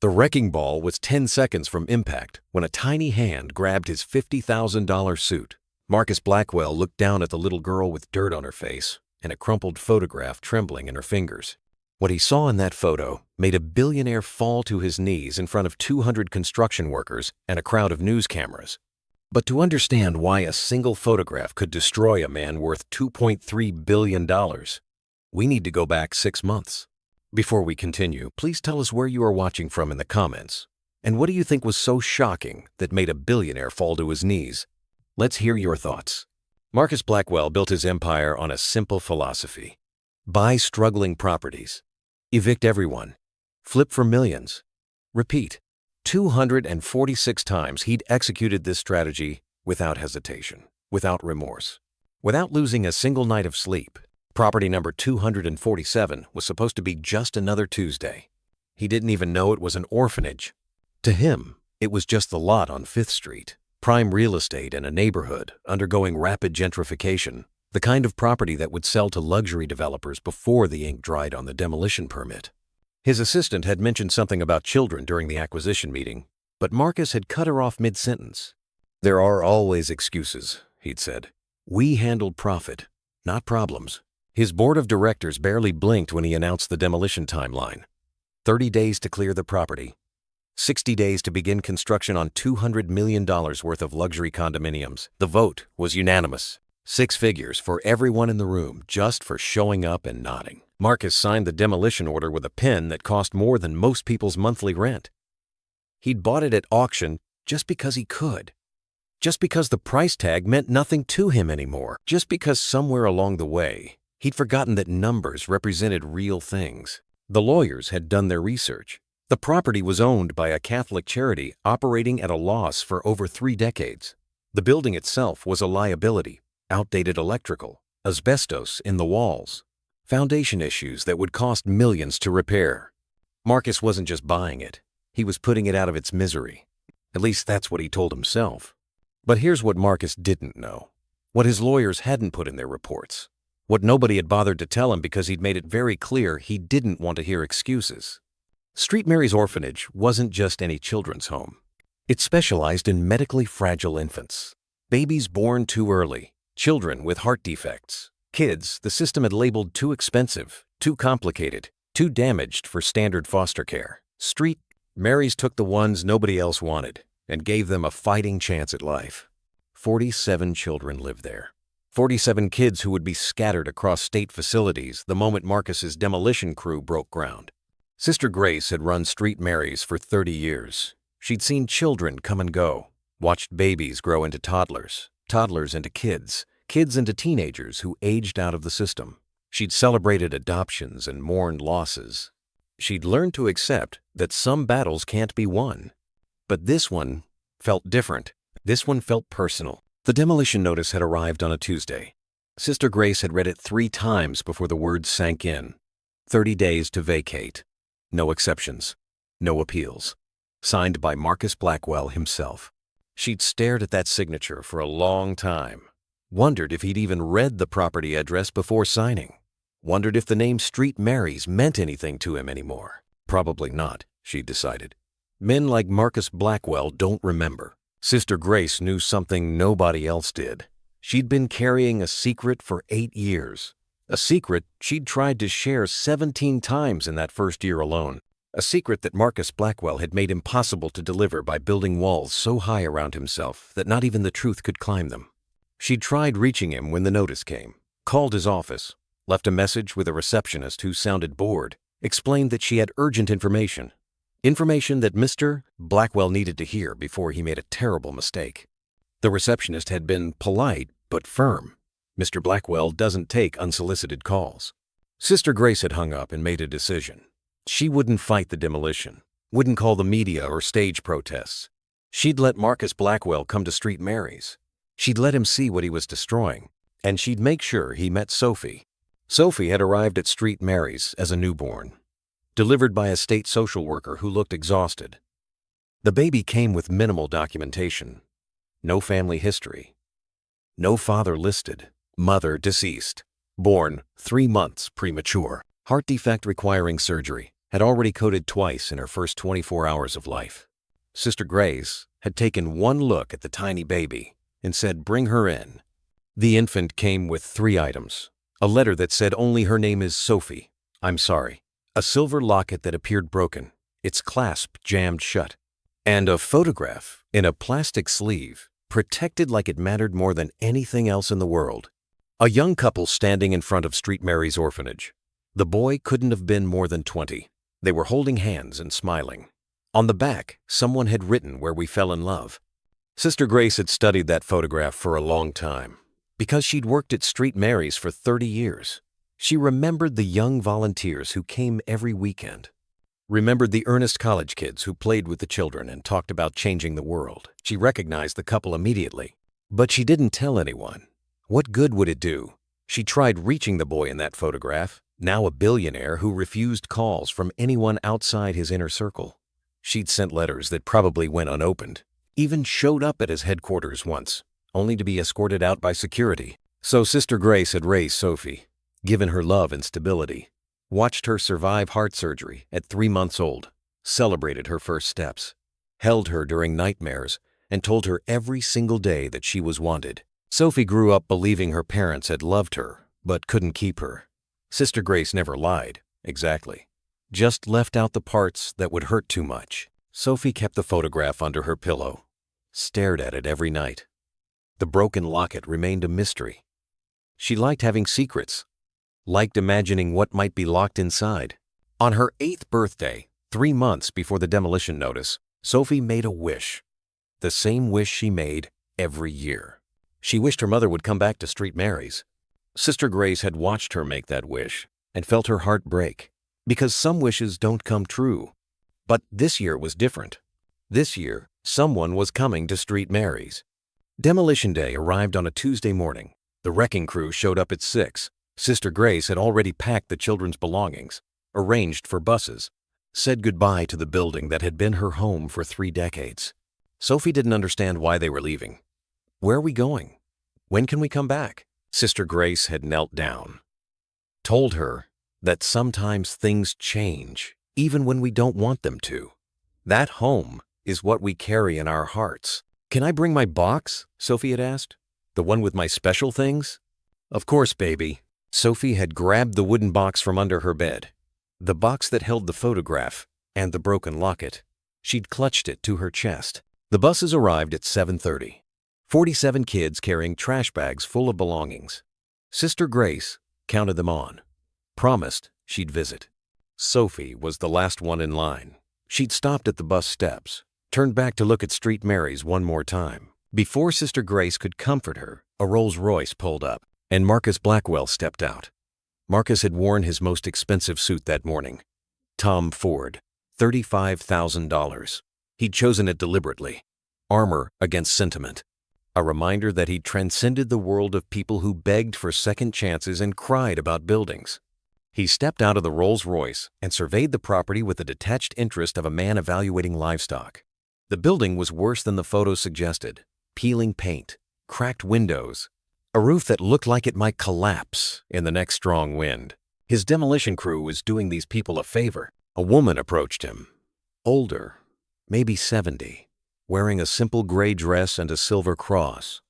The wrecking ball was 10 seconds from impact when a tiny hand grabbed his $50,000 suit. Marcus Blackwell looked down at the little girl with dirt on her face and a crumpled photograph trembling in her fingers. What he saw in that photo made a billionaire fall to his knees in front of 200 construction workers and a crowd of news cameras. But to understand why a single photograph could destroy a man worth $2.3 billion, we need to go back 6 months. Before we continue, please tell us where you are watching from in the comments. And what do you think was so shocking that made a billionaire fall to his knees? Let's hear your thoughts. Marcus Blackwell built his empire on a simple philosophy. Buy struggling properties. Evict everyone. Flip for millions. Repeat. 246 times he'd executed this strategy without hesitation, without remorse, without losing a single night of sleep. Property number 247 was supposed to be just another Tuesday. He didn't even know it was an orphanage. To him, it was just the lot on 5th Street, prime real estate in a neighborhood undergoing rapid gentrification, the kind of property that would sell to luxury developers before the ink dried on the demolition permit. His assistant had mentioned something about children during the acquisition meeting, but Marcus had cut her off mid-sentence. "There are always excuses," he'd said. "We handled profit, not problems." His board of directors barely blinked when he announced the demolition timeline. 30 days to clear the property. 60 days to begin construction on $200 million worth of luxury condominiums. The vote was unanimous. 6 figures for everyone in the room just for showing up and nodding. Marcus signed the demolition order with a pen that cost more than most people's monthly rent. He'd bought it at auction just because he could. Just because the price tag meant nothing to him anymore. Just because somewhere along the way, he'd forgotten that numbers represented real things. The lawyers had done their research. The property was owned by a Catholic charity operating at a loss for over 3 decades. The building itself was a liability. Outdated electrical, asbestos in the walls, foundation issues that would cost millions to repair. Marcus wasn't just buying it. He was putting it out of its misery. At least that's what he told himself. But here's what Marcus didn't know. What his lawyers hadn't put in their reports. What nobody had bothered to tell him because he'd made it very clear he didn't want to hear excuses. St. Mary's Orphanage wasn't just any children's home. It specialized in medically fragile infants. Babies born too early. Children with heart defects. Kids the system had labeled too expensive, too complicated, too damaged for standard foster care. St. Mary's took the ones nobody else wanted and gave them a fighting chance at life. 47 children lived there. 47 kids who would be scattered across state facilities the moment Marcus's demolition crew broke ground. Sister Grace had run St. Mary's for 30 years. She'd seen children come and go, watched babies grow into toddlers, toddlers into kids, kids into teenagers who aged out of the system. She'd celebrated adoptions and mourned losses. She'd learned to accept that some battles can't be won. But this one felt different. This one felt personal. The demolition notice had arrived on a Tuesday. Sister Grace had read it 3 times before the words sank in. 30 days to vacate. No exceptions. No appeals. Signed by Marcus Blackwell himself. She'd stared at that signature for a long time. Wondered if he'd even read the property address before signing. Wondered if the name St. Mary's meant anything to him anymore. Probably not, she'd decided. Men like Marcus Blackwell don't remember. Sister Grace knew something nobody else did. She'd been carrying a secret for 8 years. A secret she'd tried to share 17 times in that first year alone. A secret that Marcus Blackwell had made impossible to deliver by building walls so high around himself that not even the truth could climb them. She'd tried reaching him when the notice came, called his office, left a message with a receptionist who sounded bored, explained that she had urgent information. Information that Mr. Blackwell needed to hear before he made a terrible mistake. The receptionist had been polite but firm. Mr. Blackwell doesn't take unsolicited calls. Sister Grace had hung up and made a decision. She wouldn't fight the demolition, wouldn't call the media or stage protests. She'd let Marcus Blackwell come to St. Mary's. She'd let him see what he was destroying, and she'd make sure he met Sophie. Sophie had arrived at St. Mary's as a newborn, delivered by a state social worker who looked exhausted. The baby came with minimal documentation. No family history. No father listed. Mother deceased. Born 3 months premature. Heart defect requiring surgery. had already coded twice in her first 24 hours of life. Sister Grace had taken one look at the tiny baby and said, "Bring her in." The infant came with 3 items: a letter that said only her name is Sophie, I'm sorry, a silver locket that appeared broken, its clasp jammed shut, and a photograph in a plastic sleeve, protected like it mattered more than anything else in the world. A young couple standing in front of St. Mary's Orphanage. The boy couldn't have been more than 20. They were holding hands and smiling. On the back, someone had written where we fell in love. Sister Grace had studied that photograph for a long time. Because she'd worked at St. Mary's for 30 years. She remembered the young volunteers who came every weekend. Remembered the earnest college kids who played with the children and talked about changing the world. She recognized the couple immediately. But she didn't tell anyone. What good would it do? She tried reaching the boy in that photograph, now a billionaire who refused calls from anyone outside his inner circle. She'd sent letters that probably went unopened, even showed up at his headquarters once, only to be escorted out by security. So Sister Grace had raised Sophie, given her love and stability, watched her survive heart surgery at 3 months old, celebrated her first steps, held her during nightmares, and told her every single day that she was wanted. Sophie grew up believing her parents had loved her, but couldn't keep her. Sister Grace never lied, exactly. Just left out the parts that would hurt too much. Sophie kept the photograph under her pillow, stared at it every night. The broken locket remained a mystery. She liked having secrets, liked imagining what might be locked inside. On her 8th birthday, 3 months before the demolition notice, Sophie made a wish. The same wish she made every year. She wished her mother would come back to St. Mary's. Sister Grace had watched her make that wish and felt her heart break, because some wishes don't come true. But this year was different. This year, someone was coming to St. Mary's. Demolition Day arrived on a Tuesday morning. The wrecking crew showed up at 6. Sister Grace had already packed the children's belongings, arranged for buses, said goodbye to the building that had been her home for 3 decades. Sophie didn't understand why they were leaving. Where are we going? When can we come back? Sister Grace had knelt down, told her that sometimes things change, even when we don't want them to. That home is what we carry in our hearts. "Can I bring my box?" Sophie had asked. "The one with my special things?" "Of course, baby." Sophie had grabbed the wooden box from under her bed, the box that held the photograph and the broken locket. She'd clutched it to her chest. The buses arrived at 7:30. 47 kids carrying trash bags full of belongings. Sister Grace counted them on, promised she'd visit. Sophie was the last one in line. She'd stopped at the bus steps, turned back to look at St. Mary's one more time. Before Sister Grace could comfort her, a Rolls-Royce pulled up, and Marcus Blackwell stepped out. Marcus had worn his most expensive suit that morning. Tom Ford, $35,000. He'd chosen it deliberately. Armor against sentiment. A reminder that he'd transcended the world of people who begged for second chances and cried about buildings. He stepped out of the Rolls-Royce and surveyed the property with the detached interest of a man evaluating livestock. The building was worse than the photos suggested. Peeling paint, cracked windows, a roof that looked like it might collapse in the next strong wind. His demolition crew was doing these people a favor. A woman approached him, older, maybe 70, wearing a simple gray dress and a silver cross.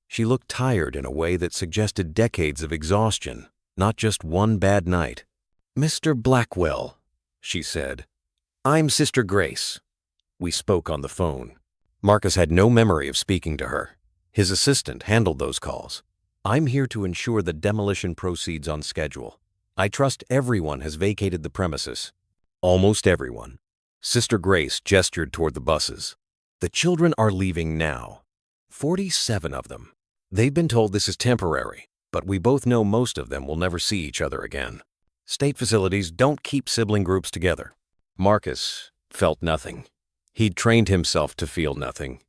She looked tired in a way that suggested decades of exhaustion, not just one bad night. "Mr. Blackwell," she said. "I'm Sister Grace." We spoke on the phone. Marcus had no memory of speaking to her. His assistant handled those calls. "I'm here to ensure the demolition proceeds on schedule. I trust everyone has vacated the premises." "Almost everyone." Sister Grace gestured toward the buses. "The children are leaving now. 47 of them. They've been told this is temporary, but we both know most of them will never see each other again. State facilities don't keep sibling groups together." Marcus felt nothing. He'd trained himself to feel nothing.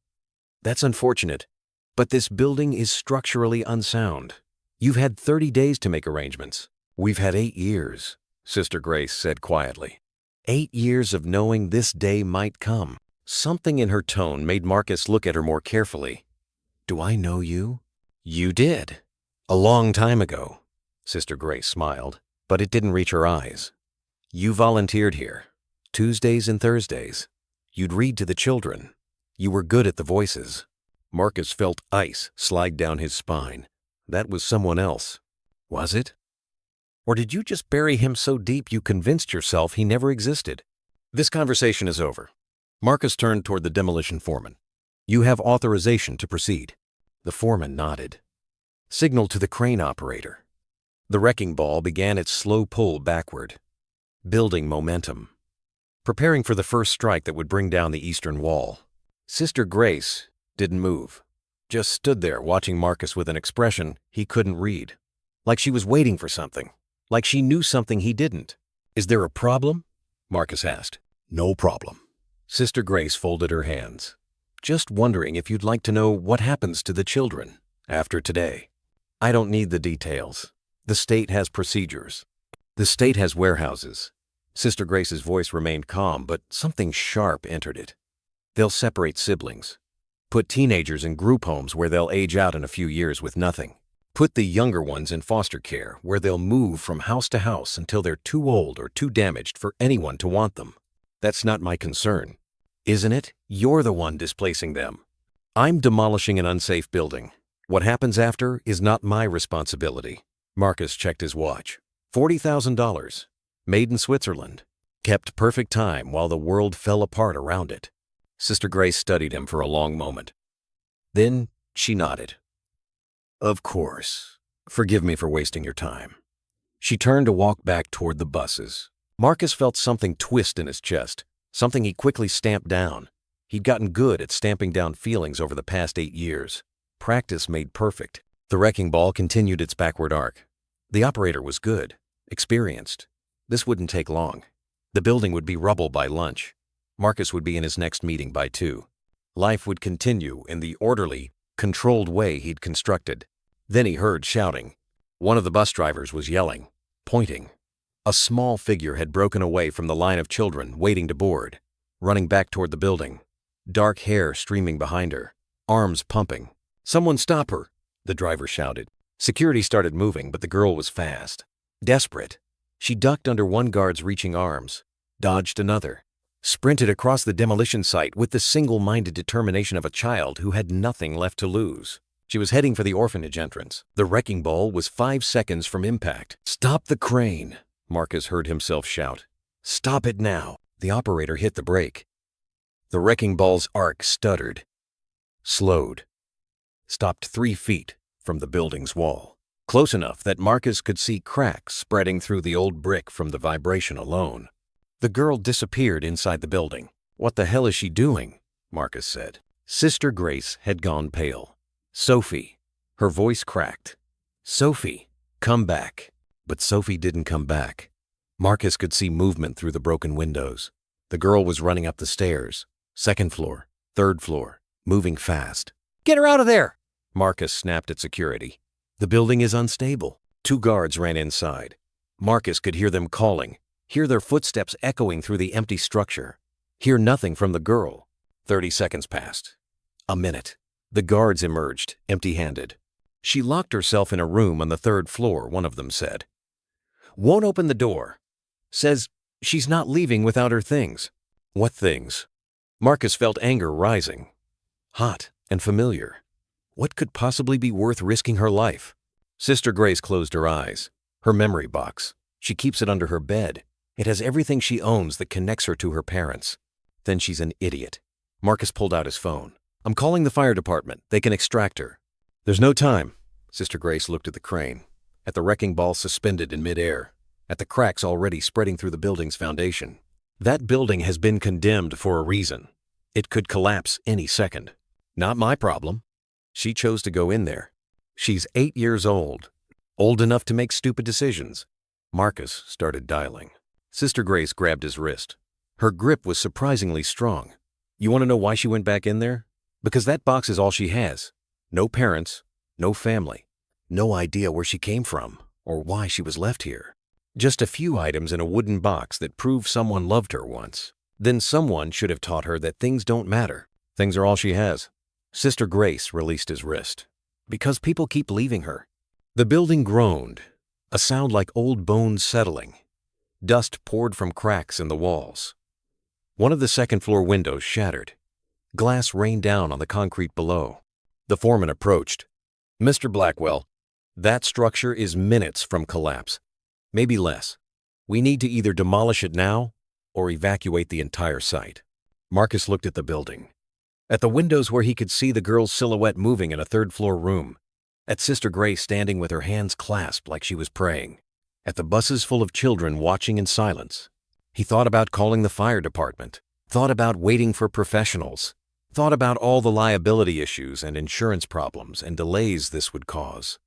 "That's unfortunate, but this building is structurally unsound. You've had 30 days to make arrangements." "We've had 8 years," Sister Grace said quietly. 8 years of knowing this day might come. Something in her tone made Marcus look at her more carefully. "Do I know you?" "You did. A long time ago." Sister Grace smiled, but it didn't reach her eyes. You volunteered here. Tuesdays and Thursdays. You'd read to the children. You were good at the voices. Marcus felt ice slide down his spine. That was someone else. Was it? Or did you just bury him so deep you convinced yourself he never existed? This conversation is over. Marcus turned toward the demolition foreman. You have authorization to proceed. The foreman nodded. Signal to the crane operator. The wrecking ball began its slow pull backward, building momentum, preparing for the first strike that would bring down the eastern wall. Sister Grace didn't move, just stood there watching Marcus with an expression he couldn't read, like she was waiting for something, like she knew something he didn't. Is there a problem? Marcus asked. No problem. Sister Grace folded her hands. Just wondering if you'd like to know what happens to the children after today. I don't need the details. The state has procedures. The state has warehouses. Sister Grace's voice remained calm, but something sharp entered it. They'll separate siblings. Put teenagers in group homes where they'll age out in a few years with nothing. Put the younger ones in foster care where they'll move from house to house until they're too old or too damaged for anyone to want them. That's not my concern. Isn't it? You're the one displacing them. I'm demolishing an unsafe building. What happens after is not my responsibility. Marcus checked his watch. $40,000. Made in Switzerland. Kept perfect time while the world fell apart around it. Sister Grace studied him for a long moment. Then she nodded. Of course. Forgive me for wasting your time. She turned to walk back toward the buses. Marcus felt something twist in his chest, something he quickly stamped down. He'd gotten good at stamping down feelings over the past 8 years. Practice made perfect. The wrecking ball continued its backward arc. The operator was good, experienced. This wouldn't take long. The building would be rubble by lunch. Marcus would be in his next meeting by 2. Life would continue in the orderly, controlled way he'd constructed. Then he heard shouting. One of the bus drivers was yelling, pointing. A small figure had broken away from the line of children waiting to board, running back toward the building. Dark hair streaming behind her, arms pumping. Someone stop her, the driver shouted. Security started moving, but the girl was fast. Desperate. She ducked under one guard's reaching arms, dodged another, sprinted across the demolition site with the single-minded determination of a child who had nothing left to lose. She was heading for the orphanage entrance. The wrecking ball was 5 seconds from impact. Stop the crane, Marcus heard himself shout. Stop it now. The operator hit the brake. The wrecking ball's arc stuttered, slowed, stopped 3 feet from the building's wall, close enough that Marcus could see cracks spreading through the old brick from the vibration alone. The girl disappeared inside the building. What the hell is she doing? Marcus said. Sister Grace had gone pale. Sophie. Her voice cracked. Sophie, come back. But Sophie didn't come back. Marcus could see movement through the broken windows. The girl was running up the stairs. 2nd floor, 3rd floor, moving fast. Get her out of there! Marcus snapped at security. The building is unstable. 2 guards ran inside. Marcus could hear them calling, hear their footsteps echoing through the empty structure, hear nothing from the girl. 30 seconds passed. A minute. The guards emerged, empty-handed. She locked herself in a room on the 3rd floor, one of them said. Won't open the door. Says she's not leaving without her things. What things? Marcus felt anger rising. Hot and familiar. What could possibly be worth risking her life? Sister Grace closed her eyes. Her memory box. She keeps it under her bed. It has everything she owns that connects her to her parents. Then she's an idiot. Marcus pulled out his phone. I'm calling the fire department. They can extract her. There's no time. Sister Grace looked at the crane, at the wrecking ball suspended in midair, at the cracks already spreading through the building's foundation. That building has been condemned for a reason. It could collapse any second. Not my problem. She chose to go in there. She's 8 years old enough to make stupid decisions. Marcus started dialing. Sister Grace grabbed his wrist. Her grip was surprisingly strong. You want to know why she went back in there? Because that box is all she has. No parents, no family, no idea where she came from or why she was left here. Just a few items in a wooden box that prove someone loved her once. Then someone should have taught her that things don't matter. Things are all she has. Sister Grace released his wrist. Because people keep leaving her. The building groaned, a sound like old bones settling. Dust poured from cracks in the walls. One of the second-floor windows shattered. Glass rained down on the concrete below. The foreman approached. "Mr. Blackwell, that structure is minutes from collapse. Maybe less. We need to either demolish it now or evacuate the entire site." Marcus looked at the building. At the windows where he could see the girl's silhouette moving in a third-floor room. At Sister Grace standing with her hands clasped like she was praying. At the buses full of children watching in silence. He thought about calling the fire department. Thought about waiting for professionals. Thought about all the liability issues and insurance problems and delays this would cause.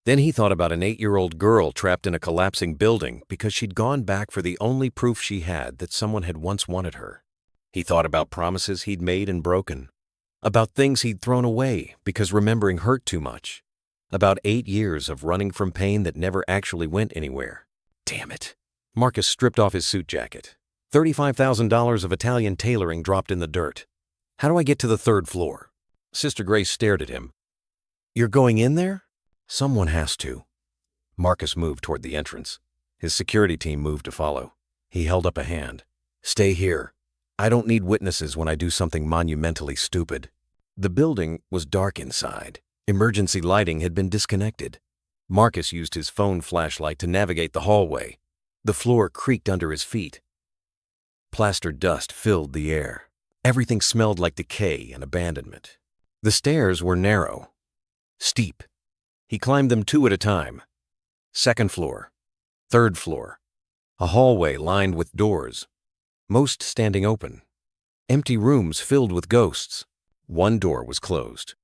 Then he thought about an 8-year-old girl trapped in a collapsing building because she'd gone back for the only proof she had that someone had once wanted her. He thought about promises he'd made and broken. About things he'd thrown away because remembering hurt too much. About 8 years of running from pain that never actually went anywhere. Damn it. Marcus stripped off his suit jacket. $35,000 of Italian tailoring dropped in the dirt. How do I get to the third floor? Sister Grace stared at him. "You're going in there?" "Someone has to." Marcus moved toward the entrance. His security team moved to follow. He held up a hand. "Stay here. I don't need witnesses when I do something monumentally stupid." The building was dark inside. Emergency lighting had been disconnected. Marcus used his phone flashlight to navigate the hallway. The floor creaked under his feet. Plaster dust filled the air. Everything smelled like decay and abandonment. The stairs were narrow, steep. He climbed them 2 at a time. Second floor, third floor, a hallway lined with doors, most standing open. Empty rooms filled with ghosts. One door was closed.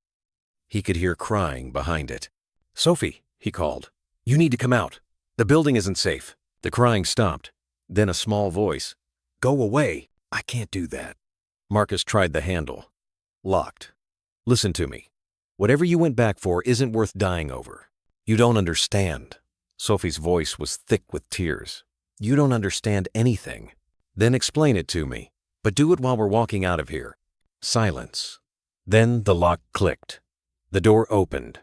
He could hear crying behind it. "Sophie," he called. "You need to come out. The building isn't safe." The crying stopped. Then a small voice. "Go away. I can't do that." Marcus tried the handle. Locked. "Listen to me. Whatever you went back for isn't worth dying over. You don't understand." Sophie's voice was thick with tears. "You don't understand anything. Then explain it to me. But do it while we're walking out of here." Silence. Then the lock clicked. The door opened.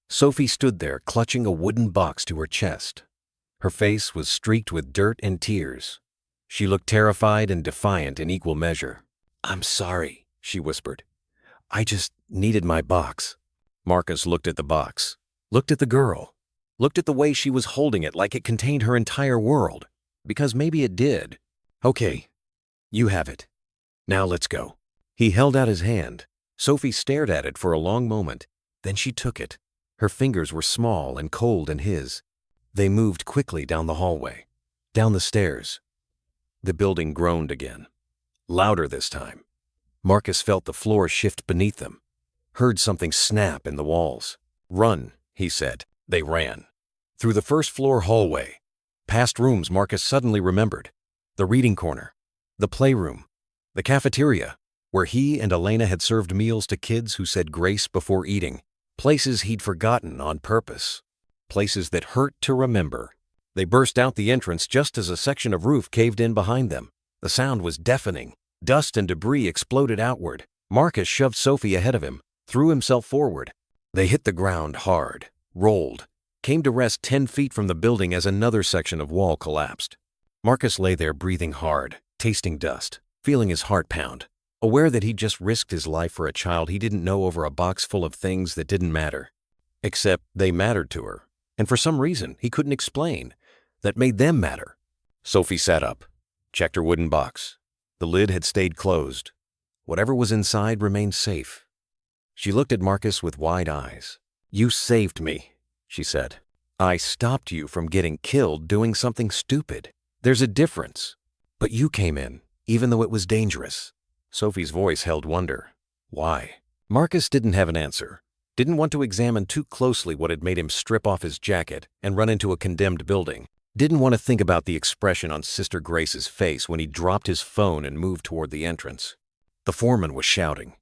Sophie stood there clutching a wooden box to her chest. Her face was streaked with dirt and tears. She looked terrified and defiant in equal measure. "I'm sorry," she whispered. "I just needed my box." Marcus looked at the box, looked at the girl, looked at the way she was holding it like it contained her entire world, because maybe it did. "Okay, you have it. Now let's go." He held out his hand. Sophie stared at it for a long moment. Then she took it. Her fingers were small and cold in his. They moved quickly down the hallway, down the stairs. The building groaned again, louder this time. Marcus felt the floor shift beneath them, heard something snap in the walls. "Run," he said. They ran. Through the first-floor hallway, past rooms Marcus suddenly remembered. The reading corner, the playroom, the cafeteria, where he and Elena had served meals to kids who said grace before eating. Places he'd forgotten on purpose. Places that hurt to remember. They burst out the entrance just as a section of roof caved in behind them. The sound was deafening. Dust and debris exploded outward. Marcus shoved Sophie ahead of him, threw himself forward. They hit the ground hard, rolled, came to rest 10 feet from the building as another section of wall collapsed. Marcus lay there breathing hard, tasting dust, feeling his heart pound, aware that he'd just risked his life for a child he didn't know over a box full of things that didn't matter. Except they mattered to her, and for some reason he couldn't explain, that made them matter. Sophie sat up, checked her wooden box. The lid had stayed closed. Whatever was inside remained safe. She looked at Marcus with wide eyes. "You saved me," she said. "I stopped you from getting killed doing something stupid. There's a difference. But you came in, even though it was dangerous." Sophie's voice held wonder. Why? Marcus didn't have an answer. Didn't want to examine too closely what had made him strip off his jacket and run into a condemned building. Didn't want to think about the expression on Sister Grace's face when he dropped his phone and moved toward the entrance. The foreman was shouting.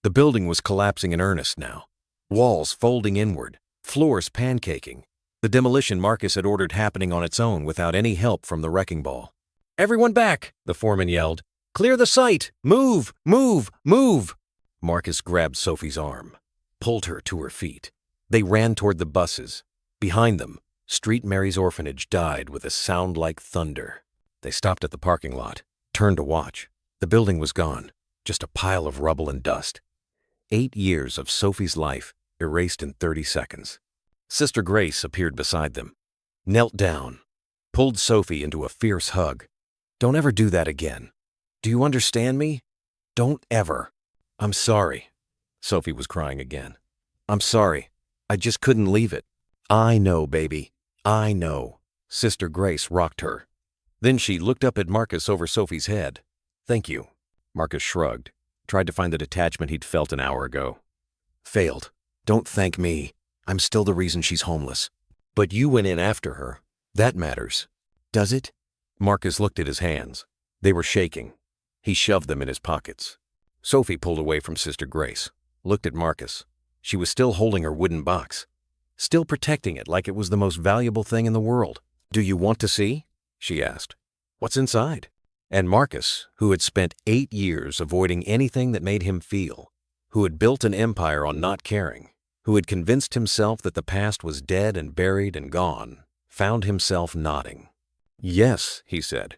The building was collapsing in earnest now. Walls folding inward, floors pancaking. The demolition Marcus had ordered happening on its own without any help from the wrecking ball. "Everyone back!" the foreman yelled. "Clear the site! Move! Move! Move!" Marcus grabbed Sophie's arm, pulled her to her feet. They ran toward the buses. Behind them, Street Mary's Orphanage died with a sound like thunder. They stopped at the parking lot, turned to watch. The building was gone, just a pile of rubble and dust. 8 years of Sophie's life erased in 30 seconds. Sister Grace appeared beside them, knelt down, pulled Sophie into a fierce hug. "Don't ever do that again. Do you understand me? Don't ever." "I'm sorry." Sophie was crying again. "I'm sorry. I just couldn't leave it." "I know, baby. I know." Sister Grace rocked her. Then she looked up at Marcus over Sophie's head. "Thank you." Marcus shrugged, tried to find the detachment he'd felt an hour ago. "Failed. Don't thank me. I'm still the reason she's homeless." "But you went in after her. That matters." "Does it?" Marcus looked at his hands. They were shaking. He shoved them in his pockets. Sophie pulled away from Sister Grace, looked at Marcus. She was still holding her wooden box, still protecting it like it was the most valuable thing in the world. "Do you want to see?" she asked. "What's inside?" And Marcus, who had spent 8 years avoiding anything that made him feel, who had built an empire on not caring, who had convinced himself that the past was dead and buried and gone, found himself nodding. "Yes," he said.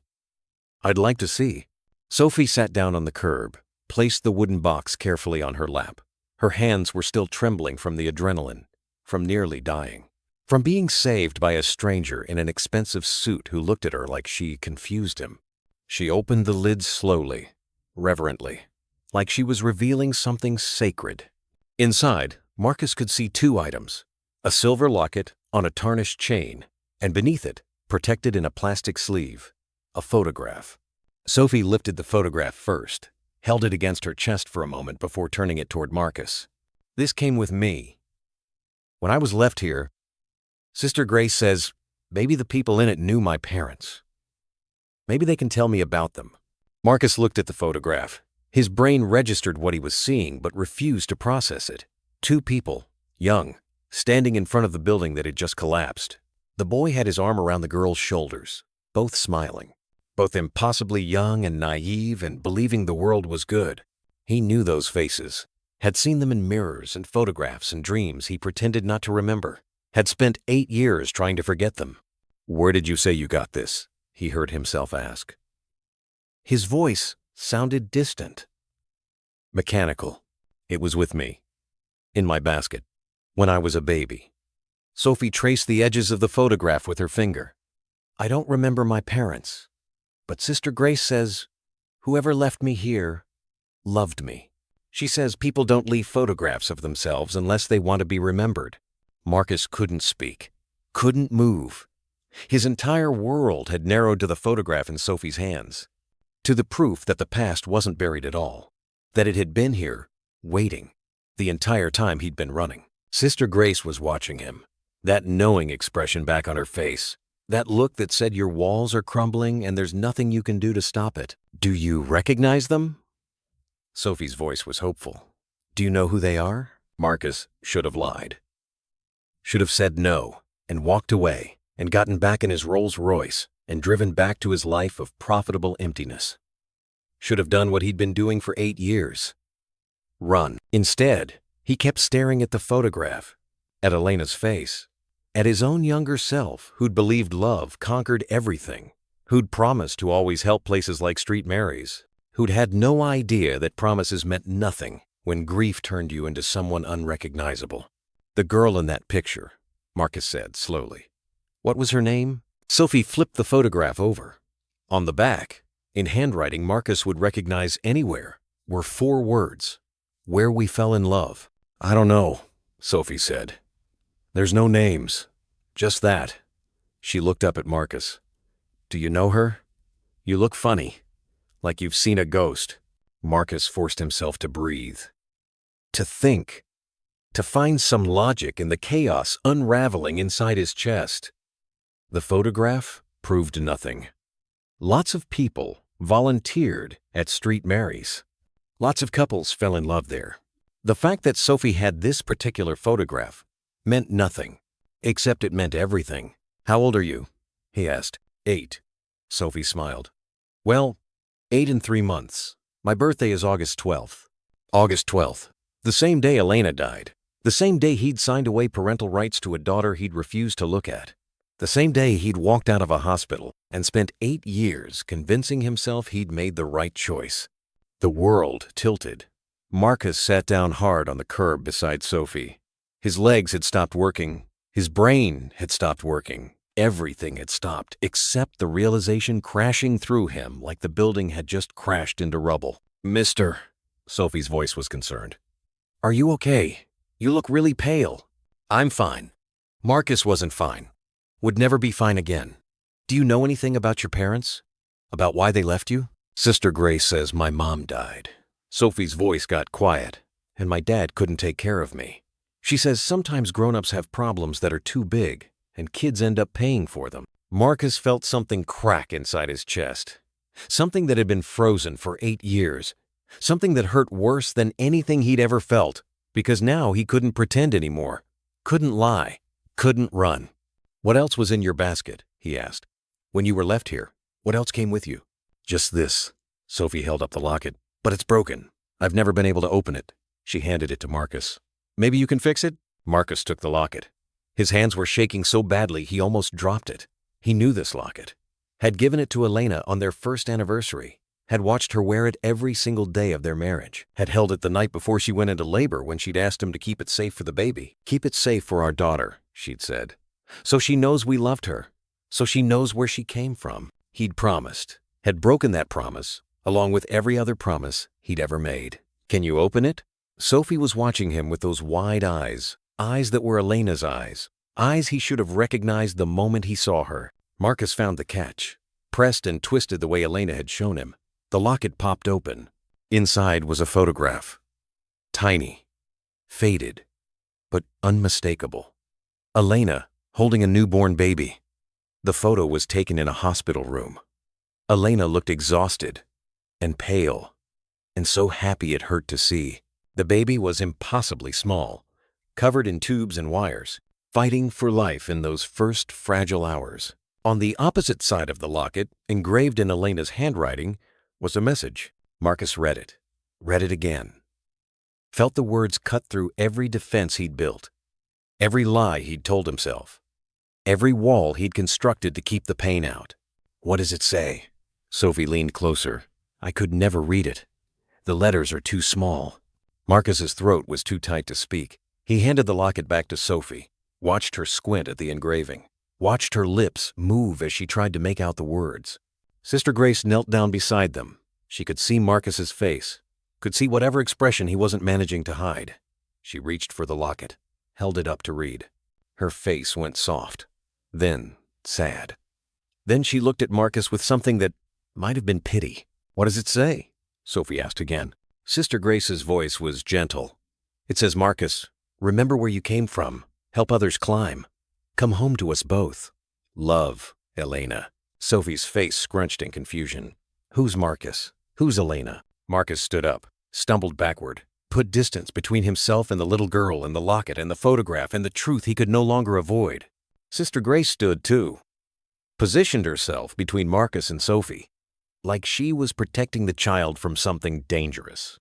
"I'd like to see." Sophie sat down on the curb, placed the wooden box carefully on her lap. Her hands were still trembling from the adrenaline, from nearly dying, from being saved by a stranger in an expensive suit who looked at her like she confused him. She opened the lid slowly, reverently, like she was revealing something sacred. Inside, Marcus could see 2 items, a silver locket on a tarnished chain, and beneath it, protected in a plastic sleeve, a photograph. Sophie lifted the photograph first, held it against her chest for a moment before turning it toward Marcus. "This came with me. When I was left here, Sister Grace says maybe the people in it knew my parents. Maybe they can tell me about them." Marcus looked at the photograph. His brain registered what he was seeing but refused to process it. 2 people, young, standing in front of the building that had just collapsed. The boy had his arm around the girl's shoulders, both smiling, both impossibly young and naive and believing the world was good. He knew those faces, had seen them in mirrors and photographs and dreams he pretended not to remember, had spent 8 years trying to forget them. "Where did you say you got this?" he heard himself ask. His voice sounded distant, mechanical. "It was with me, in my basket, when I was a baby." Sophie traced the edges of the photograph with her finger. "I don't remember my parents. But Sister Grace says, whoever left me here loved me. She says people don't leave photographs of themselves unless they want to be remembered." Marcus couldn't speak, couldn't move. His entire world had narrowed to the photograph in Sophie's hands, to the proof that the past wasn't buried at all, that it had been here, waiting, the entire time he'd been running. Sister Grace was watching him, that knowing expression back on her face. That look that said your walls are crumbling and there's nothing you can do to stop it. "Do you recognize them?" Sophie's voice was hopeful. "Do you know who they are?" Marcus should have lied. Should have said no and walked away and gotten back in his Rolls Royce and driven back to his life of profitable emptiness. Should have done what he'd been doing for 8 years. Run. Instead, he kept staring at the photograph, at Elena's face, at his own younger self who'd believed love conquered everything, who'd promised to always help places like Street Mary's, who'd had no idea that promises meant nothing when grief turned you into someone unrecognizable. "The girl in that picture," Marcus said slowly. "What was her name?" Sophie flipped the photograph over. On the back, in handwriting Marcus would recognize anywhere, were 4 words. "Where we fell in love." "I don't know," Sophie said. "There's no names, just that." She looked up at Marcus. "Do you know her? You look funny, like you've seen a ghost." Marcus forced himself to breathe, to think, to find some logic in the chaos unraveling inside his chest. The photograph proved nothing. Lots of people volunteered at Street Mary's. Lots of couples fell in love there. The fact that Sophie had this particular photograph meant nothing, except it meant everything. "How old are you?" he asked. 8. Sophie smiled. "Well, 8 and 3 months. My birthday is August 12th. August 12th. The same day Elena died. The same day he'd signed away parental rights to a daughter he'd refused to look at. The same day he'd walked out of a hospital and spent 8 years convincing himself he'd made the right choice. The world tilted. Marcus sat down hard on the curb beside Sophie. His legs had stopped working. His brain had stopped working. Everything had stopped except the realization crashing through him like the building had just crashed into rubble. "Mister," Sophie's voice was concerned. "Are you okay? You look really pale." "I'm fine." Marcus wasn't fine. Would never be fine again. "Do you know anything about your parents? About why they left you?" "Sister Grace says my mom died." Sophie's voice got quiet, "and my dad couldn't take care of me. She says sometimes grown-ups have problems that are too big, and kids end up paying for them." Marcus felt something crack inside his chest. Something that had been frozen for 8 years. Something that hurt worse than anything he'd ever felt, because now he couldn't pretend anymore. Couldn't lie. Couldn't run. "What else was in your basket?" he asked. "When you were left here, what else came with you?" "Just this." Sophie held up the locket. "But it's broken. I've never been able to open it." She handed it to Marcus. "Maybe you can fix it?" Marcus took the locket. His hands were shaking so badly he almost dropped it. He knew this locket. Had given it to Elena on their first anniversary. Had watched her wear it every single day of their marriage. Had held it the night before she went into labor when she'd asked him to keep it safe for the baby. "Keep it safe for our daughter," she'd said. "So she knows we loved her. So she knows where she came from." He'd promised. Had broken that promise, along with every other promise he'd ever made. "Can you open it?" Sophie was watching him with those wide eyes. Eyes that were Elena's eyes. Eyes he should have recognized the moment he saw her. Marcus found the catch. Pressed and twisted the way Elena had shown him. The locket popped open. Inside was a photograph. Tiny. Faded. But unmistakable. Elena, holding a newborn baby. The photo was taken in a hospital room. Elena looked exhausted and pale, and so happy it hurt to see. The baby was impossibly small, covered in tubes and wires, fighting for life in those first fragile hours. On the opposite side of the locket, engraved in Elena's handwriting, was a message. Marcus read it again. Felt the words cut through every defense he'd built, every lie he'd told himself, every wall he'd constructed to keep the pain out. "What does it say?" Sophie leaned closer. "I could never read it. The letters are too small." Marcus's throat was too tight to speak. He handed the locket back to Sophie, watched her squint at the engraving, watched her lips move as she tried to make out the words. Sister Grace knelt down beside them. She could see Marcus's face, could see whatever expression he wasn't managing to hide. She reached for the locket, held it up to read. Her face went soft, then sad. Then she looked at Marcus with something that might have been pity. "What does it say?" Sophie asked again. Sister Grace's voice was gentle. "It says, Marcus, remember where you came from. Help others climb. Come home to us both. Love, Elena." Sophie's face scrunched in confusion. Who's Marcus? Who's Elena? Marcus stood up, stumbled backward, put distance between himself and the little girl and the locket and the photograph and the truth he could no longer avoid. Sister Grace stood too, positioned herself between Marcus and Sophie, like she was protecting the child from something dangerous.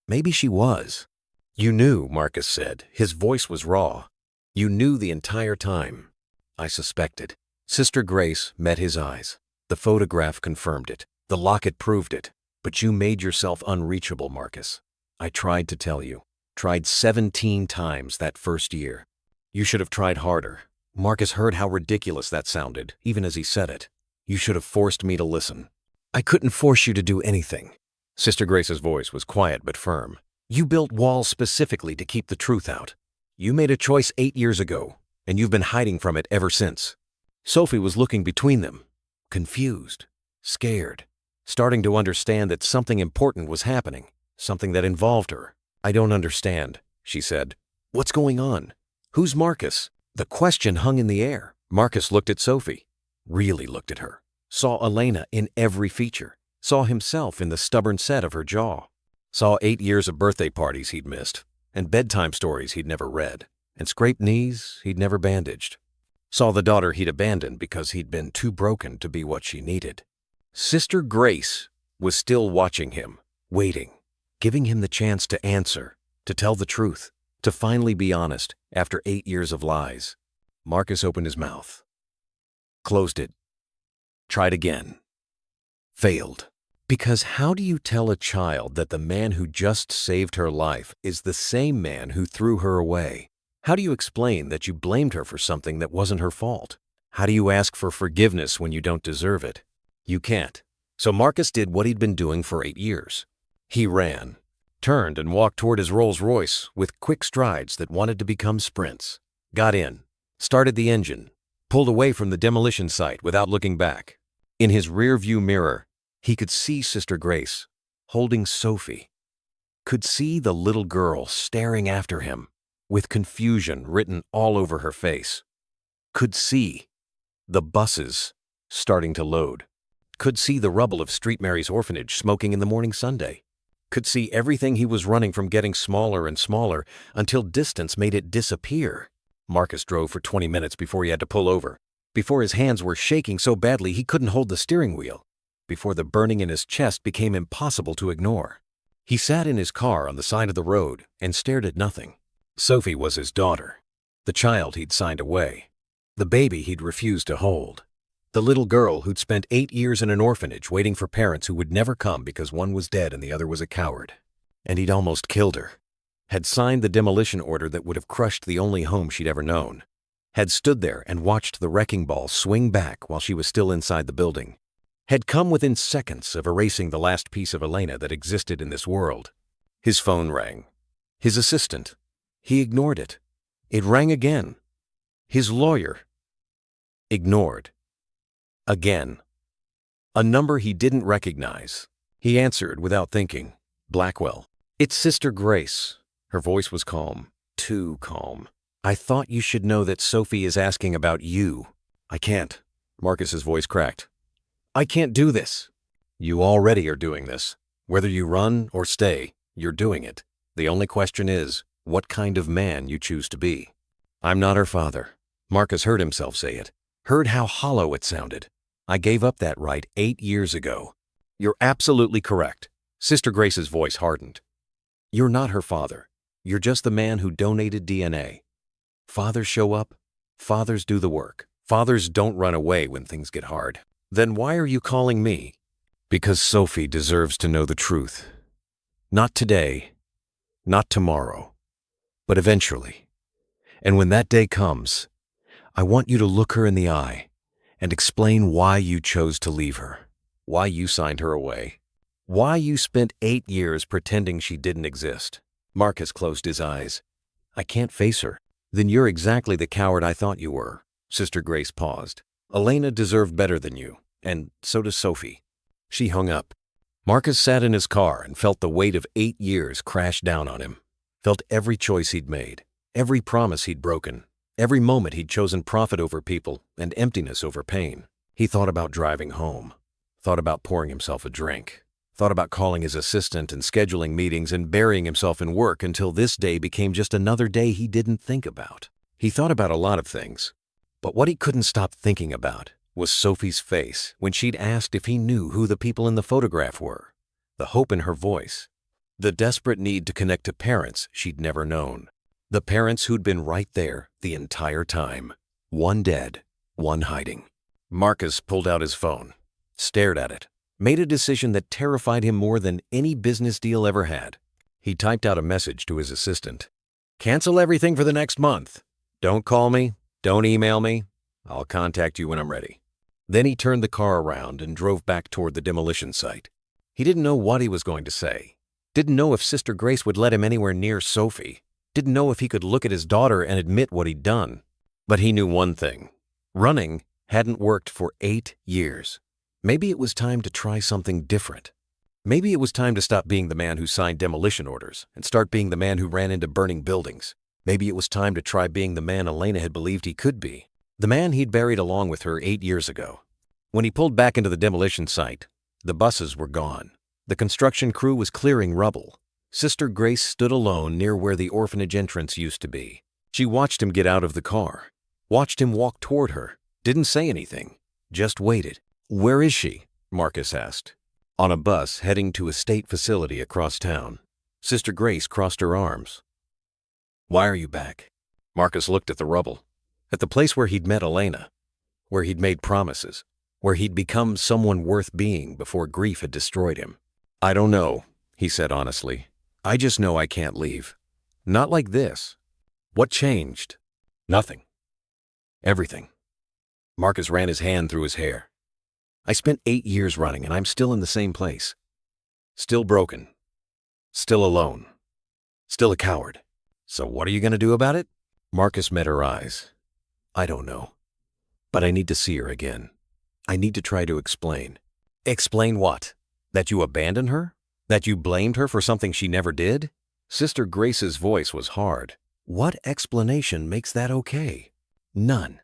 Maybe she was. "You knew," Marcus said. His voice was raw. "You knew the entire time." "I suspected." Sister Grace met his eyes. "The photograph confirmed it. The locket proved it. But you made yourself unreachable, Marcus. I tried to tell you. Tried 17 times that first year. You should have tried harder." Marcus heard how ridiculous that sounded, even as he said it. "You should have forced me to listen." "I couldn't force you to do anything." Sister Grace's voice was quiet but firm. "You built walls specifically to keep the truth out. You made a choice 8 years ago, and you've been hiding from it ever since." Sophie was looking between them, confused, scared, starting to understand that something important was happening, something that involved her. "I don't understand," she said. "What's going on? Who's Marcus?" The question hung in the air. Marcus looked at Sophie, really looked at her, saw Elena in every feature, saw himself in the stubborn set of her jaw, saw 8 years of birthday parties he'd missed, and bedtime stories he'd never read, and scraped knees he'd never bandaged. Saw the daughter he'd abandoned because he'd been too broken to be what she needed. Sister Grace was still watching him, waiting, giving him the chance to answer, to tell the truth, to finally be honest after 8 years of lies. Marcus opened his mouth. Closed it. Tried again. Failed. Because how do you tell a child that the man who just saved her life is the same man who threw her away? How do you explain that you blamed her for something that wasn't her fault? How do you ask for forgiveness when you don't deserve it? You can't. So Marcus did what he'd been doing for 8 years. He ran, turned and walked toward his Rolls-Royce with quick strides that wanted to become sprints. Got in, started the engine, pulled away from the demolition site without looking back. In his rear-view mirror, he could see Sister Grace holding Sophie. Could see the little girl staring after him with confusion written all over her face. Could see the buses starting to load. Could see the rubble of Street Mary's Orphanage smoking in the morning Sunday. Could see everything he was running from getting smaller and smaller until distance made it disappear. Marcus drove for 20 minutes before he had to pull over, before his hands were shaking so badly he couldn't hold the steering wheel, before the burning in his chest became impossible to ignore. He sat in his car on the side of the road and stared at nothing. Sophie was his daughter, the child he'd signed away, the baby he'd refused to hold, the little girl who'd spent 8 years in an orphanage waiting for parents who would never come because one was dead and the other was a coward. And he'd almost killed her. Had signed the demolition order that would have crushed the only home she'd ever known. Had stood there and watched the wrecking ball swing back while she was still inside the building. Had come within seconds of erasing the last piece of Elena that existed in this world. His phone rang. His assistant. He ignored it. It rang again. His lawyer. Ignored. Again. A number he didn't recognize. He answered without thinking. Blackwell. It's Sister Grace. Her voice was calm. Too calm. I thought you should know that Sophie is asking about you. I can't. Marcus's voice cracked. I can't do this. You already are doing this. Whether you run or stay, you're doing it. The only question is, what kind of man you choose to be. I'm not her father. Marcus heard himself say it. Heard how hollow it sounded. I gave up that right 8 years ago. You're absolutely correct. Sister Grace's voice hardened. You're not her father. You're just the man who donated DNA. Fathers show up. Fathers do the work. Fathers don't run away when things get hard. Then why are you calling me? Because Sophie deserves to know the truth. Not today, not tomorrow, but eventually. And when that day comes, I want you to look her in the eye and explain why you chose to leave her, why you signed her away, why you spent 8 years pretending she didn't exist. Marcus closed his eyes. I can't face her. Then you're exactly the coward I thought you were. Sister Grace paused. Elena deserved better than you, and so does Sophie. She hung up. Marcus sat in his car and felt the weight of 8 years crash down on him. Felt every choice he'd made, every promise he'd broken, every moment he'd chosen profit over people and emptiness over pain. He thought about driving home, thought about pouring himself a drink, thought about calling his assistant and scheduling meetings and burying himself in work until this day became just another day he didn't think about. He thought about a lot of things, but what he couldn't stop thinking about was Sophie's face when she'd asked if he knew who the people in the photograph were, the hope in her voice, the desperate need to connect to parents she'd never known, the parents who'd been right there the entire time, one dead, one hiding. Marcus pulled out his phone, stared at it, made a decision that terrified him more than any business deal ever had. He typed out a message to his assistant. Cancel everything for the next month. Don't call me. Don't email me. I'll contact you when I'm ready. Then he turned the car around and drove back toward the demolition site. He didn't know what he was going to say. Didn't know if Sister Grace would let him anywhere near Sophie. Didn't know if he could look at his daughter and admit what he'd done. But he knew one thing. Running hadn't worked for 8 years. Maybe it was time to try something different. Maybe it was time to stop being the man who signed demolition orders and start being the man who ran into burning buildings. Maybe it was time to try being the man Elena had believed he could be. The man he'd buried along with her 8 years ago. When he pulled back into the demolition site, the buses were gone. The construction crew was clearing rubble. Sister Grace stood alone near where the orphanage entrance used to be. She watched him get out of the car, watched him walk toward her, didn't say anything, just waited. Where is she? Marcus asked. On a bus heading to a state facility across town. Sister Grace crossed her arms. Why are you back? Marcus looked at the rubble, at the place where he'd met Elena. where he'd made promises, where he'd become someone worth being before grief had destroyed him. "I don't know," he said honestly. "I just know I can't leave. Not like this." "What changed?" "Nothing. Everything." Marcus ran his hand through his hair. "I spent 8 years running and I'm still in the same place. Still broken. Still alone. Still a coward. So what are you going to do about it?" Marcus met her eyes. "I don't know. But I need to see her again. I need to try to explain." "Explain what? That you abandoned her? That you blamed her for something she never did?" Sister Grace's voice was hard. "What explanation makes that okay?" "None."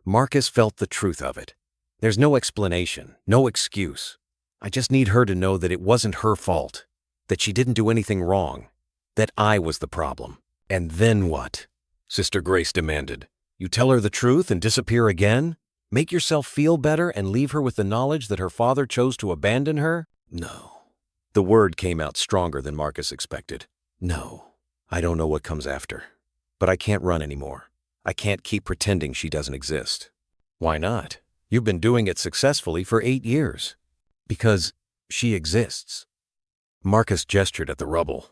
Marcus felt the truth of it. "There's no explanation, no excuse. I just need her to know that it wasn't her fault, that she didn't do anything wrong, that I was the problem." "And then what?" Sister Grace demanded. "You tell her the truth and disappear again? Make yourself feel better and leave her with the knowledge that her father chose to abandon her?" "No." The word came out stronger than Marcus expected. "No. I don't know what comes after. But I can't run anymore. I can't keep pretending she doesn't exist." "Why not? You've been doing it successfully for 8 years." "Because she exists." Marcus gestured at the rubble.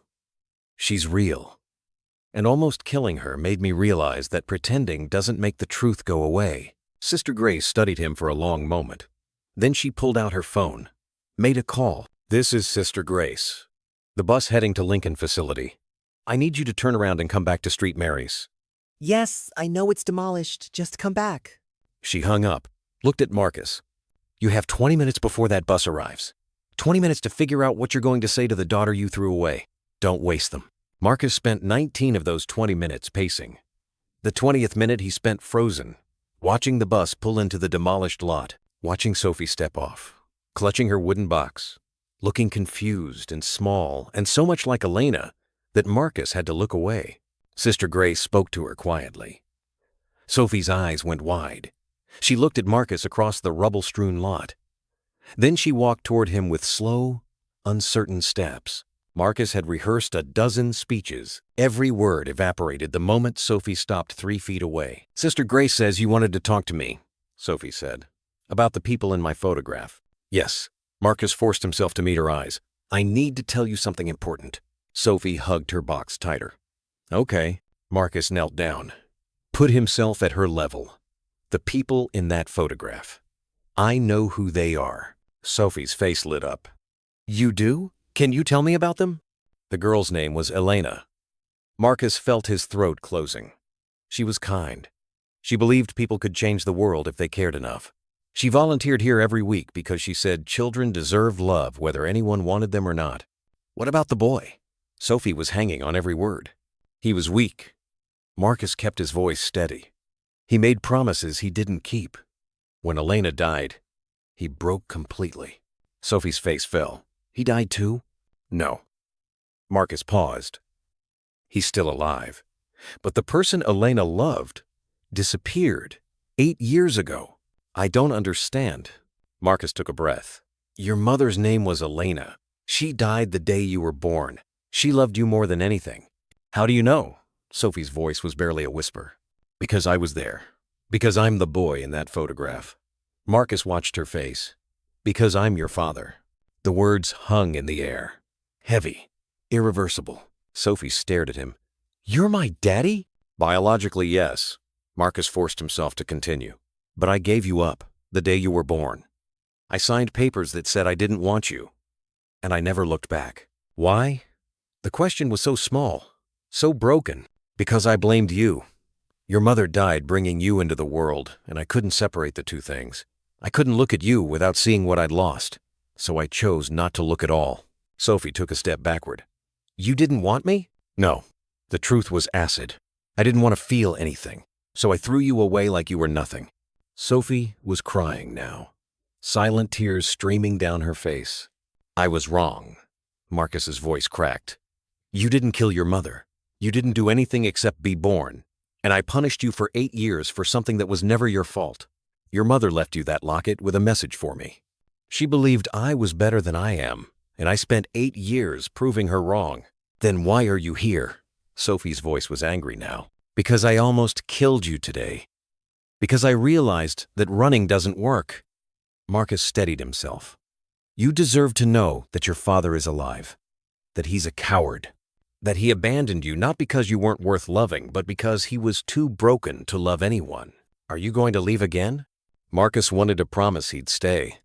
"She's real." And almost killing her made me realize that pretending doesn't make the truth go away. Sister Grace studied him for a long moment. Then she pulled out her phone, made a call. "This is Sister Grace. The bus heading to Lincoln facility. I need you to turn around and come back to Street Mary's." "Yes, I know it's demolished. Just come back." She hung up, looked at Marcus. "You have 20 minutes before that bus arrives. 20 minutes to figure out what you're going to say to the daughter you threw away. Don't waste them." Marcus spent 19 of those 20 minutes pacing. The 20th minute he spent frozen, watching the bus pull into the demolished lot, watching Sophie step off, clutching her wooden box, looking confused and small and so much like Elena that Marcus had to look away. Sister Grace spoke to her quietly. Sophie's eyes went wide. She looked at Marcus across the rubble-strewn lot. Then she walked toward him with slow, uncertain steps. Marcus had rehearsed a dozen speeches. Every word evaporated the moment Sophie stopped 3 feet away. "Sister Grace says you wanted to talk to me," Sophie said. "About the people in my photograph." "Yes." Marcus forced himself to meet her eyes. "I need to tell you something important." Sophie hugged her box tighter. "Okay." Marcus knelt down, put himself at her level. "The people in that photograph. I know who they are." Sophie's face lit up. "You do? Can you tell me about them?" The girl's name was Elena. Marcus felt his throat closing. She was kind. She believed people could change the world if they cared enough. She volunteered here every week because she said children deserve love whether anyone wanted them or not. "What about the boy?" Sophie was hanging on every word. "He was weak." Marcus kept his voice steady. "He made promises he didn't keep. When Elena died, he broke completely." Sophie's face fell. "He died too?" "No." Marcus paused. "He's still alive. But the person Elena loved disappeared 8 years ago. I don't understand." Marcus took a breath. "Your mother's name was Elena. She died the day you were born. She loved you more than anything." "How do you know?" Sophie's voice was barely a whisper. "Because I was there. Because I'm the boy in that photograph." Marcus watched her face. "Because I'm your father." The words hung in the air. Heavy. Irreversible. Sophie stared at him. "You're my daddy?" "Biologically, yes." Marcus forced himself to continue. "But I gave you up the day you were born. I signed papers that said I didn't want you. And I never looked back. Why? The question was so small, so broken. Because I blamed you. Your mother died bringing you into the world, and I couldn't separate the two things. I couldn't look at you without seeing what I'd lost. So I chose not to look at all." Sophie took a step backward. "You didn't want me?" "No. The truth was acid. I didn't want to feel anything. So I threw you away like you were nothing." Sophie was crying now, silent tears streaming down her face. "I was wrong." Marcus's voice cracked. "You didn't kill your mother. You didn't do anything except be born. And I punished you for 8 years for something that was never your fault. Your mother left you that locket with a message for me. She believed I was better than I am, and I spent 8 years proving her wrong. Then why are you here?" Sophie's voice was angry now. "Because I almost killed you today." Because I realized that running doesn't work. Marcus steadied himself. You deserve to know that your father is alive, that he's a coward, that he abandoned you not because you weren't worth loving, but because he was too broken to love anyone. Are you going to leave again? Marcus wanted to promise he'd stay,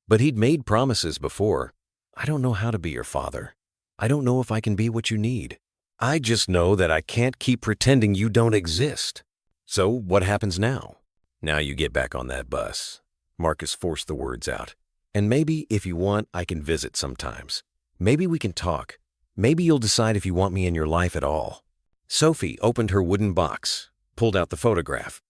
but he'd made promises before. I don't know how to be your father. I don't know if I can be what you need. I just know that I can't keep pretending you don't exist. So what happens now? Now you get back on that bus. Marcus forced the words out. And maybe if you want, I can visit sometimes. Maybe we can talk. Maybe you'll decide if you want me in your life at all. Sophie opened her wooden box, pulled out the photograph,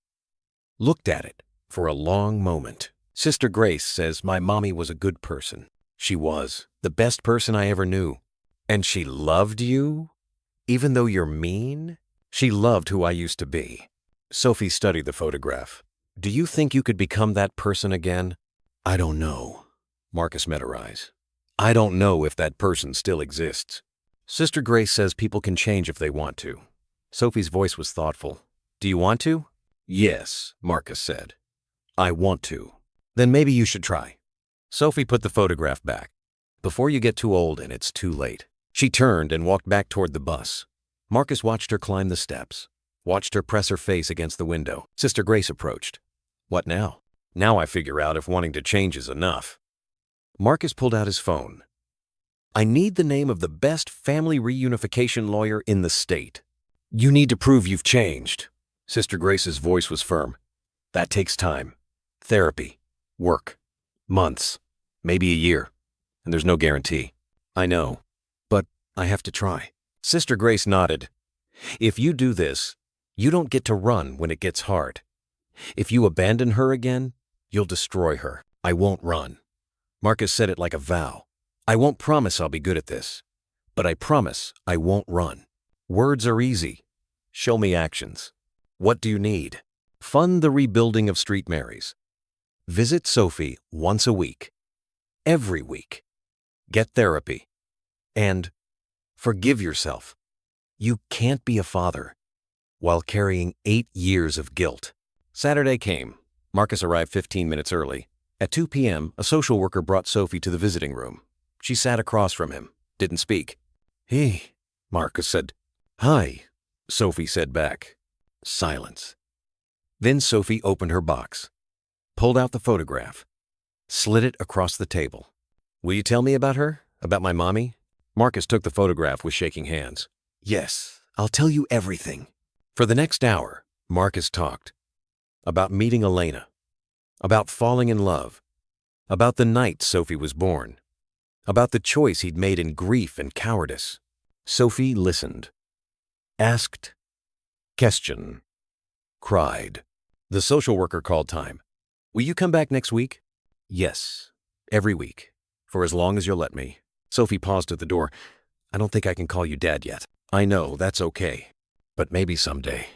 looked at it for a long moment. Sister Grace says my mommy was a good person. She was the best person I ever knew. And she loved you? Even though you're mean? She loved who I used to be. Sophie studied the photograph. Do you think you could become that person again? I don't know. Marcus met her eyes. I don't know if that person still exists. Sister Grace says people can change if they want to. Sophie's voice was thoughtful. Do you want to? Yes, Marcus said. I want to. Then maybe you should try. Sophie put the photograph back. Before you get too old and it's too late. She turned and walked back toward the bus. Marcus watched her climb the steps, watched her press her face against the window. Sister Grace approached. What now? Now I figure out if wanting to change is enough. Marcus pulled out his phone. I need the name of the best family reunification lawyer in the state. You need to prove you've changed. Sister Grace's voice was firm. That takes time. Therapy. Work. Months. Maybe a year. And there's no guarantee. I know. But I have to try. Sister Grace nodded. If you do this, you don't get to run when it gets hard. If you abandon her again, you'll destroy her. I won't run. Marcus said it like a vow. I won't promise I'll be good at this, but I promise I won't run. Words are easy. Show me actions. What do you need? Fund the rebuilding of Street Marys. Visit Sophie once a week. Every week. Get therapy. And forgive yourself. You can't be a father while carrying 8 years of guilt. Saturday came. Marcus arrived 15 minutes early. At 2 p.m., a social worker brought Sophie to the visiting room. She sat across from him, didn't speak. Hey, Marcus said. Hi, Sophie said back. Silence. Then Sophie opened her box, pulled out the photograph, slid it across the table. Will you tell me about her? About my mommy? Marcus took the photograph with shaking hands. Yes, I'll tell you everything. For the next hour, Marcus talked. About meeting Elena. About falling in love. About the night Sophie was born. About the choice he'd made in grief and cowardice. Sophie listened. Asked. Questioned. Cried. The social worker called time. Will you come back next week? Yes, every week. For as long as you'll let me. Sophie paused at the door. I don't think I can call you Dad yet. I know, that's okay. But maybe someday.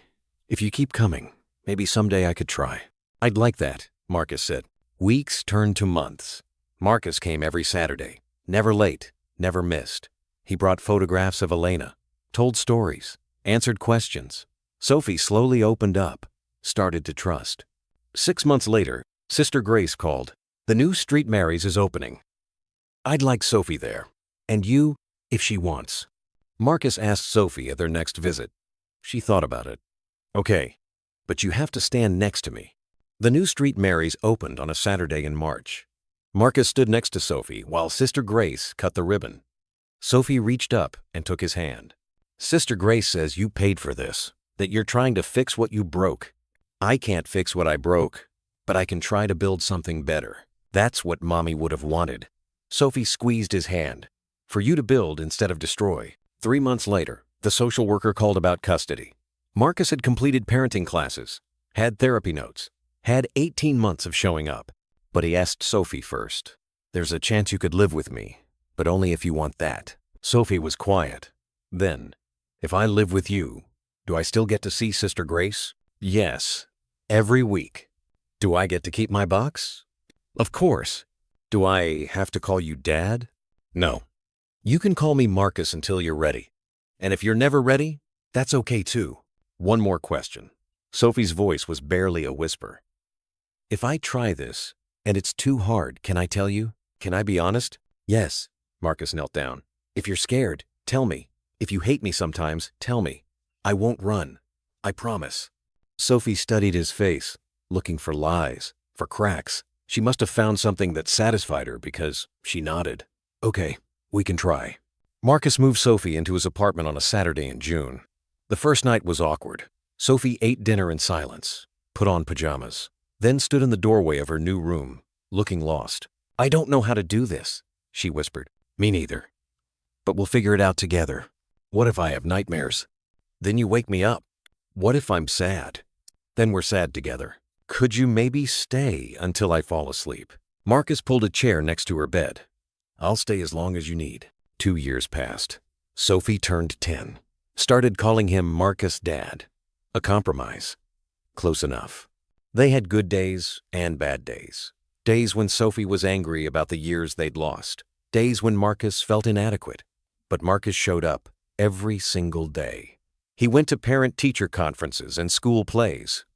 If you keep coming, maybe someday I could try. I'd like that, Marcus said. Weeks turned to months. Marcus came every Saturday. Never late, never missed. He brought photographs of Elena, told stories, answered questions. Sophie slowly opened up, started to trust. 6 months later, Sister Grace called. The new Street Marys is opening. I'd like Sophie there. And you, if she wants. Marcus asked Sophie at their next visit. She thought about it. Okay, but you have to stand next to me. The new Street Marys opened on a Saturday in March. Marcus stood next to Sophie while Sister Grace cut the ribbon. Sophie reached up and took his hand. Sister Grace says you paid for this, that you're trying to fix what you broke. I can't fix what I broke, but I can try to build something better. That's what Mommy would have wanted. Sophie squeezed his hand. For you to build instead of destroy. 3 months later, the social worker called about custody. Marcus had completed parenting classes, had therapy notes, had 18 months of showing up. But he asked Sophie first. There's a chance you could live with me, but only if you want that. Sophie was quiet. Then, if I live with you, do I still get to see Sister Grace? Yes, every week. Do I get to keep my box? Of course. Do I have to call you Dad? No. You can call me Marcus until you're ready. And if you're never ready, that's okay too. One more question. Sophie's voice was barely a whisper. If I try this, and it's too hard, can I tell you? Can I be honest? Yes. Marcus knelt down. If you're scared, tell me. If you hate me sometimes, tell me. I won't run. I promise. Sophie studied his face, looking for lies, for cracks. She must have found something that satisfied her because she nodded. Okay, we can try. Marcus moved Sophie into his apartment on a Saturday in June. The first night was awkward. Sophie ate dinner in silence, put on pajamas, then stood in the doorway of her new room, looking lost. I don't know how to do this, she whispered. Me neither. But we'll figure it out together. What if I have nightmares? Then you wake me up. What if I'm sad? Then we're sad together. Could you maybe stay until I fall asleep? Marcus pulled a chair next to her bed. I'll stay as long as you need. 2 years passed. Sophie turned 10. Started calling him Marcus Dad. A compromise. Close enough. They had good days and bad days. Days when Sophie was angry about the years they'd lost. Days when Marcus felt inadequate. But Marcus showed up every single day. He went to parent-teacher conferences and school plays.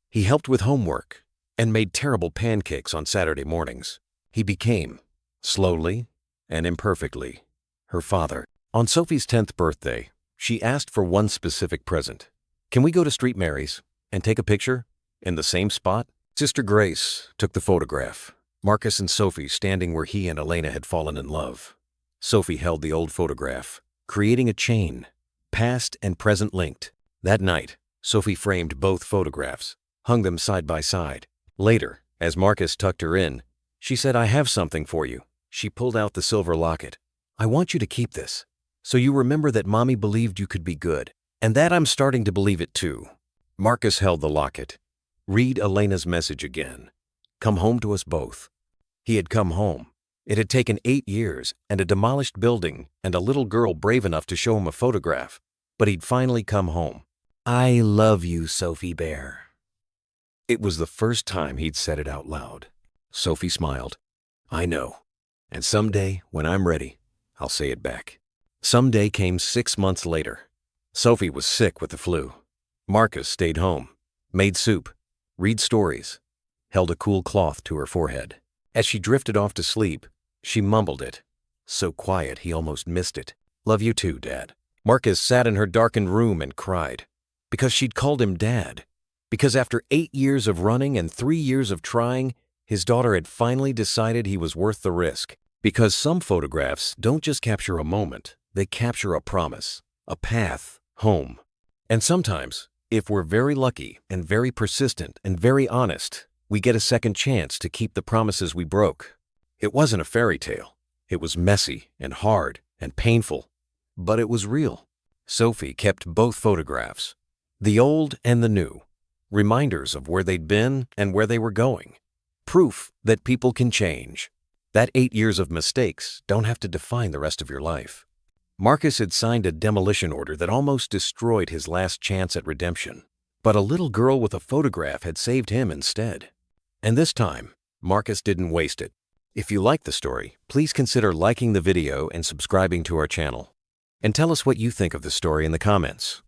He helped with homework and made terrible pancakes on Saturday mornings. He became, slowly and imperfectly, her father. On Sophie's 10th birthday, she asked for one specific present. Can we go to Street Mary's and take a picture in the same spot? Sister Grace took the photograph. Marcus and Sophie standing where he and Elena had fallen in love. Sophie held the old photograph, creating a chain, past and present linked. That night, Sophie framed both photographs, hung them side by side. Later, as Marcus tucked her in, she said, I have something for you. She pulled out the silver locket. I want you to keep this, so you remember that Mommy believed you could be good, and that I'm starting to believe it too. Marcus held the locket. Read Elena's message again. Come home to us both. He had come home. It had taken 8 years and a demolished building and a little girl brave enough to show him a photograph, but he'd finally come home. I love you, Sophie Bear. It was the first time he'd said it out loud. Sophie smiled. I know. And someday, when I'm ready, I'll say it back. Someday came 6 months later. Sophie was sick with the flu. Marcus stayed home, made soup, read stories, held a cool cloth to her forehead. As she drifted off to sleep, she mumbled it, so quiet he almost missed it. Love you too, Dad. Marcus sat in her darkened room and cried, because she'd called him Dad. Because after 8 years of running and 3 years of trying, his daughter had finally decided he was worth the risk. Because some photographs don't just capture a moment, they capture a promise, a path, home. And sometimes, if we're very lucky and very persistent and very honest, we get a second chance to keep the promises we broke. It wasn't a fairy tale. It was messy and hard and painful, but it was real. Sophie kept both photographs, the old and the new, reminders of where they'd been and where they were going, proof that people can change, that 8 years of mistakes don't have to define the rest of your life. Marcus had signed a demolition order that almost destroyed his last chance at redemption, but a little girl with a photograph had saved him instead. And this time, Marcus didn't waste it. If you like the story, please consider liking the video and subscribing to our channel. And tell us what you think of the story in the comments.